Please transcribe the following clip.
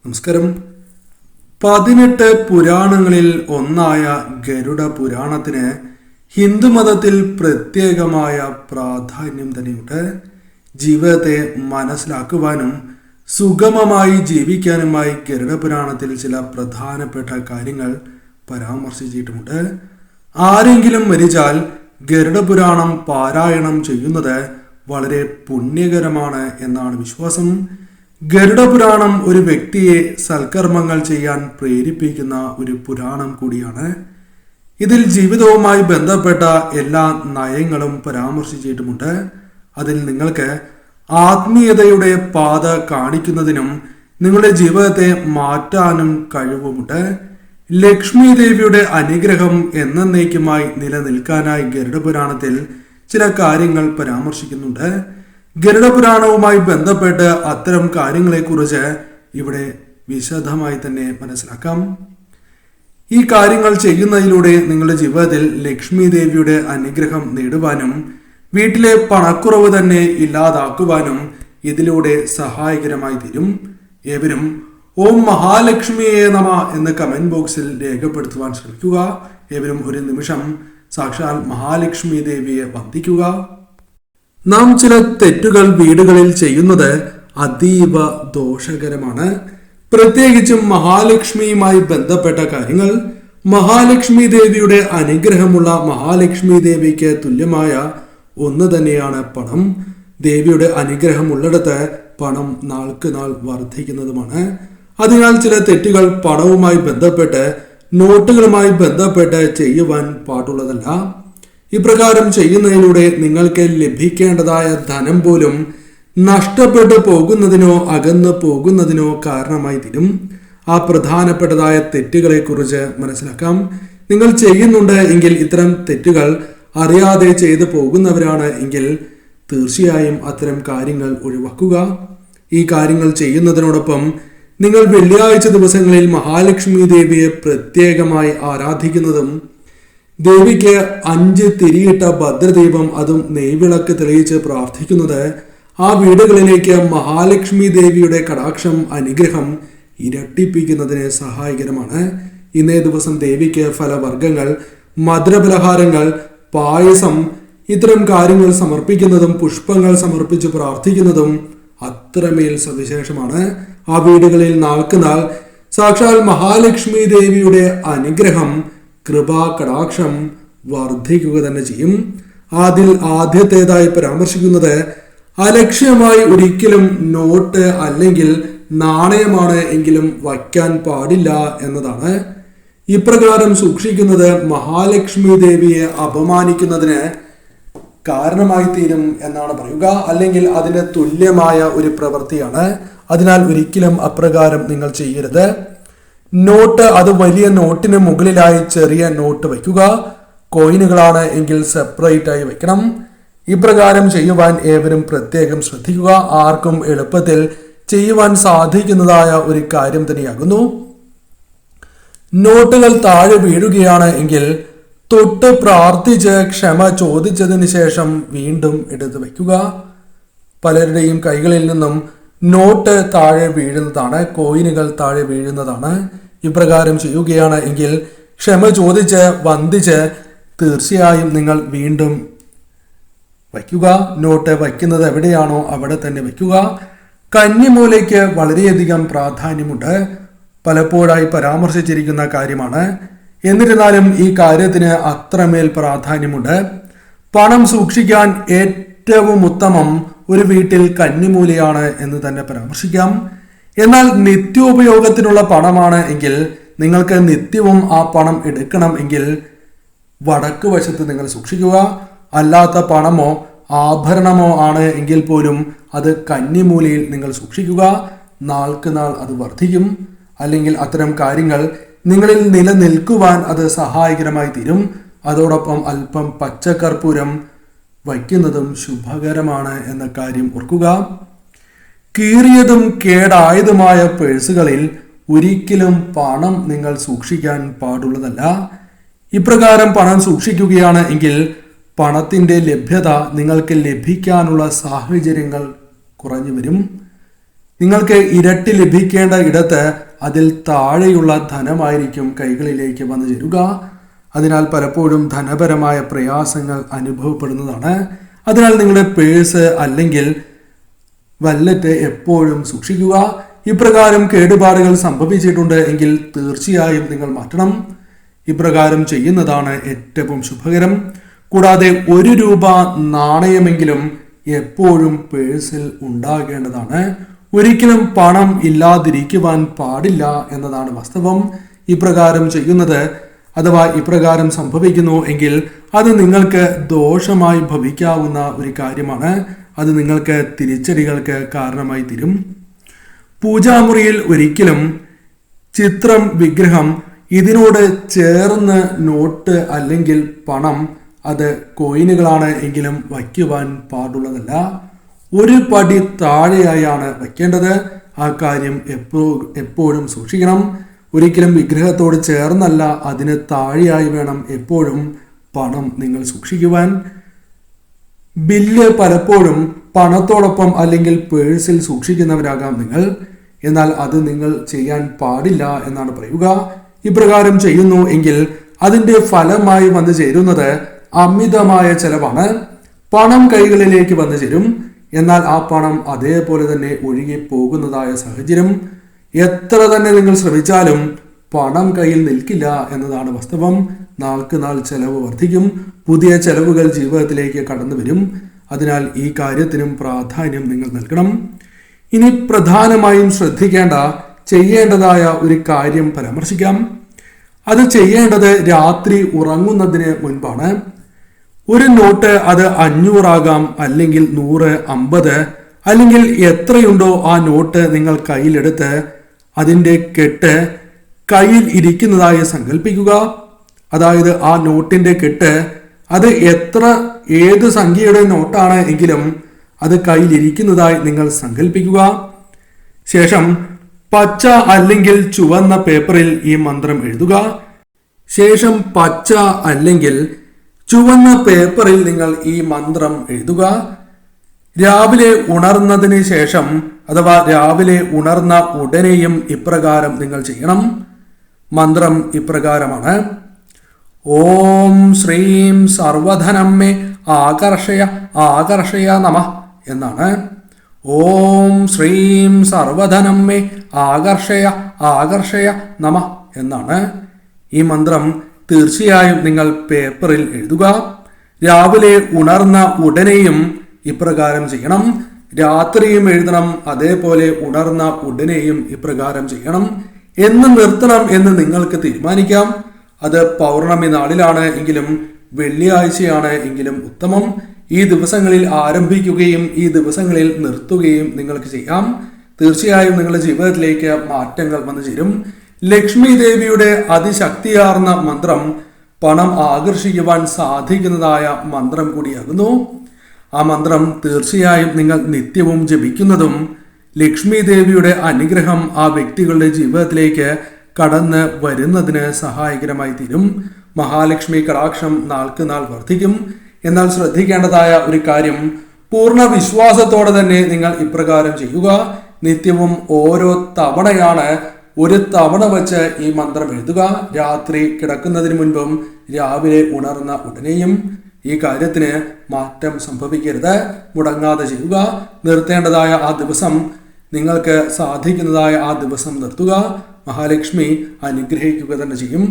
നമസ്കാരം. 18 പുരാണങ്ങളിൽ ഒന്നായ ഗരുഡ പുരാണത്തിന് ഹിന്ദുമതത്തിൽ പ്രത്യേകമായ പ്രാധാന്യം തന്നെയുണ്ട്. ജീവിതത്തെ മനസ്സിലാക്കുവാനും സുഗമമായി ജീവിക്കാനുമായി ഗരുഡ പുരാണത്തിൽ ചില പ്രധാനപ്പെട്ട കാര്യങ്ങൾ പരാമർശിച്ചിട്ടുമുണ്ട്. ആരെങ്കിലും മരിച്ചാൽ ഗരുഡ പുരാണം പാരായണം ചെയ്യുന്നത് വളരെ പുണ്യകരമാണ് എന്നാണ് വിശ്വാസം. ഗരുഡ പുരാണം ഒരു വ്യക്തിയെ സൽക്കർമ്മങ്ങൾ ചെയ്യാൻ പ്രേരിപ്പിക്കുന്ന ഒരു പുരാണം കൂടിയാണ്. ഇതിൽ ജീവിതവുമായി ബന്ധപ്പെട്ട എല്ലാ നയങ്ങളും പരാമർശിച്ചിട്ടുമുണ്ട്. അതിൽ നിങ്ങൾക്ക് ആത്മീയതയുടെ പാത കാണിക്കുന്നതിനും നിങ്ങളുടെ ജീവിതത്തെ മാറ്റാനും കഴിവുമുണ്ട്. ലക്ഷ്മി ദേവിയുടെ അനുഗ്രഹം എന്നേക്കുമായി നിലനിൽക്കാനായി ഗരുഡ പുരാണത്തിൽ ചില കാര്യങ്ങൾ പരാമർശിക്കുന്നുണ്ട്. ഗരുഡ പുരാണവുമായി ബന്ധപ്പെട്ട് അത്തരം കാര്യങ്ങളെക്കുറിച്ച് ഇവിടെ വിശദമായി തന്നെ മനസ്സിലാക്കാം. ഈ കാര്യങ്ങൾ ചെയ്യുന്നതിലൂടെ നിങ്ങളുടെ ജീവിതത്തിൽ ലക്ഷ്മി ദേവിയുടെ അനുഗ്രഹം നേടുവാനും വീട്ടിലെ പണക്കുറവ് തന്നെ ഇല്ലാതാക്കുവാനും ഇതിലൂടെ സഹായകരമായി തീരും. ഏവരും ഓം മഹാലക്ഷ്മിയെ നമ എന്ന് കമന്റ് ബോക്സിൽ രേഖപ്പെടുത്തുവാൻ ശ്രമിക്കുക. ഏവരും ഒരു നിമിഷം സാക്ഷാൽ മഹാലക്ഷ്മി ദേവിയെ വന്ദിക്കുക. നാം ചില തെറ്റുകൾ വീടുകളിൽ ചെയ്യുന്നത് അതീവ ദോഷകരമാണ്. പ്രത്യേകിച്ചും മഹാലക്ഷ്മിയുമായി ബന്ധപ്പെട്ട കാര്യങ്ങൾ. മഹാലക്ഷ്മി ദേവിയുടെ അനുഗ്രഹമുള്ള മഹാലക്ഷ്മി ദേവിക്ക് തുല്യമായ ഒന്ന് തന്നെയാണ് പണം. ദേവിയുടെ അനുഗ്രഹം ഉള്ളിടത്ത് പണം നാൾക്ക് നാൾ വർദ്ധിക്കുന്നതുമാണ്. അതിനാൽ ചില തെറ്റുകൾ പണവുമായി ബന്ധപ്പെട്ട് നോട്ടുകളുമായി ബന്ധപ്പെട്ട് ചെയ്യുവാൻ പാടുള്ളതല്ല. ഇപ്രകാരം ചെയ്യുന്നതിലൂടെ നിങ്ങൾക്ക് ലഭിക്കേണ്ടതായ ധനം പോലും നഷ്ടപ്പെട്ടു പോകുന്നതിനോ അകന്നു പോകുന്നതിനോ കാരണമായി തീരും. ആ പ്രധാനപ്പെട്ടതായ തെറ്റുകളെ കുറിച്ച് മനസ്സിലാക്കാം. നിങ്ങൾ ചെയ്യുന്നുണ്ട് എങ്കിൽ ഇത്തരം തെറ്റുകൾ അറിയാതെ ചെയ്തു പോകുന്നവരാണ് എങ്കിൽ തീർച്ചയായും അത്തരം കാര്യങ്ങൾ ഒഴിവാക്കുക. ഈ കാര്യങ്ങൾ ചെയ്യുന്നതിനോടൊപ്പം നിങ്ങൾ വെള്ളിയാഴ്ച ദിവസങ്ങളിൽ മഹാലക്ഷ്മി ദേവിയെ പ്രത്യേകമായി ആരാധിക്കുന്നതും ദേവിക്ക് 5 തിരിയിട്ട ഭദ്രദീപം അതും നെയ്വിളക്ക് തെളിയിച്ച് പ്രാർത്ഥിക്കുന്നത് ആ വീടുകളിലേക്ക് മഹാലക്ഷ്മി ദേവിയുടെ കടാക്ഷം അനുഗ്രഹം ഇരട്ടിപ്പിക്കുന്നതിന് സഹായകരമാണ്. ഇന്നേ ദിവസം ദേവിക്ക് ഫലവർഗ്ഗങ്ങൾ, മധുരപലഹാരങ്ങൾ, പായസം ഇത്തരം കാര്യങ്ങൾ സമർപ്പിക്കുന്നതും പുഷ്പങ്ങൾ സമർപ്പിച്ച് പ്രാർത്ഥിക്കുന്നതും അത്രമേൽ സവിശേഷമാണ്. ആ വീടുകളിൽ നാൾക്കുനാൾ സാക്ഷാൽ മഹാലക്ഷ്മി ദേവിയുടെ അനുഗ്രഹം, കൃപാ കടാക്ഷം വർദ്ധിക്കുക തന്നെ ചെയ്യും. അതിൽ ആദ്യത്തേതായി പരാമർശിക്കുന്നത് അലക്ഷ്യമായി ഒരിക്കലും നോട്ട് അല്ലെങ്കിൽ നാണയമാണ് എങ്കിലും വയ്ക്കാൻ പാടില്ല എന്നതാണ്. ഇപ്രകാരം സൂക്ഷിക്കുന്നത് മഹാലക്ഷ്മി ദേവിയെ അപമാനിക്കുന്നതിന് കാരണമായി തീരും എന്നാണ് പറയുക. അല്ലെങ്കിൽ അതിന് തുല്യമായ ഒരു പ്രവൃത്തിയാണ്. അതിനാൽ ഒരിക്കലും അപ്രകാരം നിങ്ങൾ ചെയ്യരുത്. നോട്ട്, അത് വലിയ നോട്ടിന് മുകളിലായി ചെറിയ നോട്ട് വയ്ക്കുക. കോയിനുകളാണ് എങ്കിൽ സെപ്പറേറ്റ് ആയി വയ്ക്കണം. ഇപ്രകാരം ചെയ്യുവാൻ ഏവരും പ്രത്യേകം ശ്രദ്ധിക്കുക. ആർക്കും എളുപ്പത്തിൽ ചെയ്യുവാൻ സാധിക്കുന്നതായ ഒരു കാര്യം തന്നെയാകുന്നു. നോട്ടുകൾ താഴെ വീഴുകയാണ് എങ്കിൽ തൊട്ട് പ്രാർത്ഥിച്ച് ക്ഷമ ചോദിച്ചതിന് ശേഷം വീണ്ടും എടുത്ത് വയ്ക്കുക. പലരുടെയും കൈകളിൽ നിന്നും നോട്ട് താഴെ വീഴുന്നതാണ്, കോയിനുകൾ താഴെ വീഴുന്നതാണ്. ഇപ്രകാരം ചെയ്യുകയാണ് എങ്കിൽ ക്ഷമ ചോദിച്ച് വന്ദിച്ച് തീർച്ചയായും നിങ്ങൾ വീണ്ടും വയ്ക്കുക. നോട്ട് വയ്ക്കുന്നത് എവിടെയാണോ അവിടെ തന്നെ വയ്ക്കുക. കന്നിമൂലയ്ക്ക് വളരെയധികം പ്രാധാന്യമുണ്ട്. പലപ്പോഴായി പരാമർശിച്ചിരിക്കുന്ന കാര്യമാണ്. എന്നിരുന്നാലും ഈ കാര്യത്തിന് അത്രമേൽ പ്രാധാന്യമുണ്ട്. പണം സൂക്ഷിക്കാൻ ഏറ്റവും ഉത്തമം ഒരു വീട്ടിൽ കന്നിമൂലയാണ് എന്ന് തന്നെ പരാമർശിക്കാം. എന്നാൽ നിത്യോപയോഗത്തിനുള്ള പണമാണ് എങ്കിൽ നിങ്ങൾക്ക് നിത്യവും ആ പണം എടുക്കണം എങ്കിൽ വടക്ക് വശത്ത് നിങ്ങൾ സൂക്ഷിക്കുക. അല്ലാത്ത പണമോ ആഭരണമോ ആണ് എങ്കിൽ പോലും അത് കന്നിമൂലയിൽ നിങ്ങൾ സൂക്ഷിക്കുക. നാൾക്ക് നാൾ അത് വർദ്ധിക്കും. അല്ലെങ്കിൽ അത്തരം കാര്യങ്ങൾ നിങ്ങളിൽ നിലനിൽക്കുവാൻ അത് സഹായകരമായി തീരും. അതോടൊപ്പം അല്പം പച്ചക്കർപ്പൂരം വയ്ക്കുന്നതും ശുഭകരമാണ് എന്ന കാര്യം ഓർക്കുക. കീറിയതും കേടായതുമായ പേഴ്സുകളിൽ ഒരിക്കലും പണം നിങ്ങൾ സൂക്ഷിക്കാൻ പാടുള്ളതല്ല. ഇപ്രകാരം പണം സൂക്ഷിക്കുകയാണ് എങ്കിൽ പണത്തിൻ്റെ ലഭ്യത നിങ്ങൾക്ക് ലഭിക്കാനുള്ള സാഹചര്യങ്ങൾ കുറഞ്ഞു വരും. നിങ്ങൾക്ക് ഇരട്ടി ലഭിക്കേണ്ട ഇടത്ത് അതിൽ താഴെയുള്ള ധനമായിരിക്കും കൈകളിലേക്ക് വന്നു ചേരുക. അതിനാൽ പലപ്പോഴും ധനപരമായ പ്രയാസങ്ങൾ അനുഭവപ്പെടുന്നതാണ്. അതിനാൽ നിങ്ങളുടെ പേഴ്സ് അല്ലെങ്കിൽ വല്ലറ്റ് എപ്പോഴും സൂക്ഷിക്കുക. ഇപ്രകാരം കേടുപാടുകൾ സംഭവിച്ചിട്ടുണ്ട് എങ്കിൽ തീർച്ചയായും നിങ്ങൾ മാറ്റണം. ഇപ്രകാരം ചെയ്യുന്നതാണ് ഏറ്റവും ശുഭകരം. കൂടാതെ 1 രൂപ നാണയമെങ്കിലും എപ്പോഴും പേഴ്സിൽ ഉണ്ടാകേണ്ടതാണ്. ഒരിക്കലും പണം ഇല്ലാതിരിക്കുവാൻ പാടില്ല എന്നതാണ് വാസ്തവം. ഇപ്രകാരം ചെയ്യുന്നത് അഥവാ ഇപ്രകാരം സംഭവിക്കുന്നു എങ്കിൽ അത് നിങ്ങൾക്ക് ദോഷമായി ഭവിക്കാവുന്ന ഒരു കാര്യമാണ്. അത് നിങ്ങൾക്ക് തിരിച്ചടികൾക്ക് കാരണമായി തീരും. പൂജാമുറിയിൽ ഒരിക്കലും ചിത്രം, വിഗ്രഹം ഇതിനോട് ചേർന്ന് നോട്ട് അല്ലെങ്കിൽ പണം, അത് കോയിനുകളാണ് എങ്കിലും വയ്ക്കുവാൻ പാടുള്ളതല്ല. 1 പടി താഴെയായാണ് വയ്ക്കേണ്ടത്. ആ കാര്യം എപ്പോഴും സൂക്ഷിക്കണം. ഒരിക്കലും വിഗ്രഹത്തോട് ചേർന്നല്ല, അതിന് താഴെയായി വേണം എപ്പോഴും പണം നിങ്ങൾ സൂക്ഷിക്കുവാൻ. ബില്ല് പലപ്പോഴും പണത്തോടൊപ്പം അല്ലെങ്കിൽ പേഴ്സിൽ സൂക്ഷിക്കുന്നവരാകാം നിങ്ങൾ. എന്നാൽ അത് നിങ്ങൾ ചെയ്യാൻ പാടില്ല എന്നാണ് പറയുക. ഇപ്രകാരം ചെയ്യുന്നു എങ്കിൽ അതിൻ്റെ ഫലമായി വന്നു ചേരുന്നത് അമിതമായ ചെലവാണ്. പണം കൈകളിലേക്ക് വന്നു ചേരും, എന്നാൽ ആ പണം അതേപോലെ തന്നെ ഒഴുകി പോകുന്നതായ സാഹചര്യം. എത്ര തന്നെ നിങ്ങൾ ശ്രമിച്ചാലും പണം കയ്യിൽ നിൽക്കില്ല എന്നതാണ് വാസ്തവം. നാൾക്ക് നാൾ ചെലവ് വർദ്ധിക്കും, പുതിയ ചെലവുകൾ ജീവിതത്തിലേക്ക് കടന്നു വരും. അതിനാൽ ഈ കാര്യത്തിനും പ്രാധാന്യം നിങ്ങൾ നൽകണം. ഇനി പ്രധാനമായും ചെയ്യേണ്ടതായ ഒരു കാര്യം പരാമർശിക്കാം. അത് ചെയ്യേണ്ടത് രാത്രി ഉറങ്ങുന്നതിന് മുൻപാണ്. ഒരു നോട്ട് അത് 500 ആകാം, അല്ലെങ്കിൽ 100, 50, അല്ലെങ്കിൽ എത്രയുണ്ടോ ആ നോട്ട് നിങ്ങൾ കയ്യിലെടുത്ത് അതിൻ്റെ കെട്ട് കയ്യിൽ ഇരിക്കുന്നതായി സങ്കല്പിക്കുക. അതായത് ആ നോട്ടിന്റെ കെട്ട് അത് ഏത് സംഖ്യയുടെ നോട്ടാണ് എങ്കിലും അത് കയ്യിലിരിക്കുന്നതായി നിങ്ങൾ സങ്കല്പിക്കുക. ശേഷം പച്ച അല്ലെങ്കിൽ ചുവന്ന പേപ്പറിൽ ഈ മന്ത്രം എഴുതുക. ശേഷം പച്ച അല്ലെങ്കിൽ ചുവന്ന പേപ്പറിൽ നിങ്ങൾ ഈ മന്ത്രം എഴുതുക. രാവിലെ ഉണർന്നതിന് ശേഷം അഥവാ രാവിലെ ഉണർന്ന ഉടനെയും ഇപ്രകാരം നിങ്ങൾ ചെയ്യണം. മന്ത്രം ഇപ്രകാരമാണ്: ഓം ശ്രീം സർവധനമ്മേ ആകർഷയ നമഃ എന്നാണ്. ഓം ശ്രീം സർവധനമ്മേ ആകർഷയ നമഃ എന്നാണ്. ഈ മന്ത്രം തീർച്ചയായും നിങ്ങൾ പേപ്പറിൽ എഴുതുക. രാവിലെ ഉണർന്ന ഉടനെയും ഇപ്രകാരം ചെയ്യണം. രാത്രിയും എഴുതണം, അതേപോലെ ഉണർന്ന ഉടനെയും ഇപ്രകാരം ചെയ്യണം. എന്ന് നിർത്തണം എന്ന് നിങ്ങൾക്ക് തീരുമാനിക്കാം. അത് പൗർണമി നാളിലാണ് എങ്കിലും വെള്ളിയാഴ്ചയാണ് എങ്കിലും ഉത്തമം. ഈ ദിവസങ്ങളിൽ ആരംഭിക്കുകയും ഈ ദിവസങ്ങളിൽ നിർത്തുകയും നിങ്ങൾക്ക് ചെയ്യാം. തീർച്ചയായും നിങ്ങളുടെ ജീവിതത്തിലേക്ക് മാറ്റങ്ങൾ വന്നു ചേരും. ലക്ഷ്മി ദേവിയുടെ അതിശക്തിയാർന്ന മന്ത്രം പണം ആകർഷിക്കുവാൻ സാധിക്കുന്നതായ മന്ത്രം കൂടിയാകുന്നു. ആ മന്ത്രം തീർച്ചയായും നിങ്ങൾ നിത്യവും ജപിക്കുന്നതും ലക്ഷ്മി ദേവിയുടെ അനുഗ്രഹം ആ വ്യക്തികളുടെ ജീവിതത്തിലേക്ക് കടന്ന് വരുന്നതിന് സഹായകരമായി തീരും. മഹാലക്ഷ്മി കടാക്ഷം നാൾക്ക് നാൾ വർദ്ധിക്കും. എന്നാൽ ശ്രദ്ധിക്കേണ്ടതായ ഒരു കാര്യം, പൂർണ്ണ വിശ്വാസത്തോടെ തന്നെ നിങ്ങൾ ഇപ്രകാരം ചെയ്യുക. നിത്യവും ഓരോ തവണയാണ്, 1 തവണ വെച്ച് ഈ മന്ത്രം എഴുതുക. രാത്രി കിടക്കുന്നതിന് മുൻപും രാവിലെ ഉണർന്ന ഉടനെയും. ഈ കാര്യത്തിന് മാറ്റം സംഭവിക്കരുത്. മുടങ്ങാതെ ചെയ്യുക. നിർത്തേണ്ടതായ ആ ദിവസം, നിങ്ങൾക്ക് സാധിക്കുന്നതായ ആ ദിവസം നിർത്തുക. മഹാലക്ഷ്മി അനുഗ്രഹിക്കുക തന്നെ ചെയ്യും.